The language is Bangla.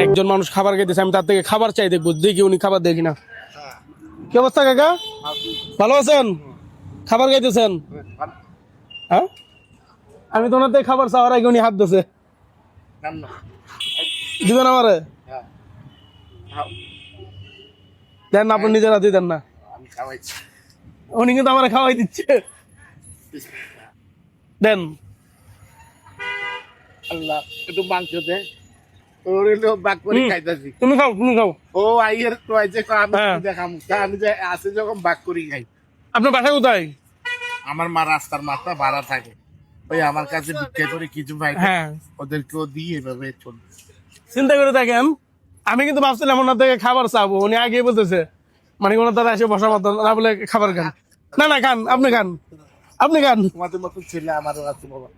একজন মানুষ খাবার খাইতেছে, আমি তার থেকে খাবার চাই, দেখবো দেখি উনি খাবার দেখি না। কি অবস্থা কাকা, ভালো আছেন? খাবার খাইতেছেন? হ্যাঁ, আমি তো ওনার থেকে খাবার চাওয়ার আগে উনি হাত দিয়েছে। দিবেন আমারে? দেন না, আপনি নিজের হাতে দেন না। উনি কিন্তু আমার খাওয়াই দিচ্ছে। দেন। আল্লাহ একটু মাংস দে, ওর হলো বাক করে খাইতাছি। তুমি খাও, তুমি খাও। ও আইয়ের তো আইছে আমি হ্যাঁ। দেখাম, আমি যে আছে যখন বাক করি খাই। আপনার বাসা কোথায়? আমার মা রাস্তার মাথা ভাড়া থাকে, ওই আমার কাছে ভিক্ষা করে কিছু পাই, হ্যাঁ, ওদেরকেও দিয়ে এভাবে চলবে। চিন্তা করে দেখেন, আমি কিন্তু ভাবছিলাম ওনার থেকে খাবার চাবো, উনি আগে বলতেছে মানে ওনার দ্বারা এসে বসা মতো না, বলে খাবার খান। না না, খান, আপনি খান, আপনি খান। তোমাদের মতো ছেলে আমারও আছে বাবা।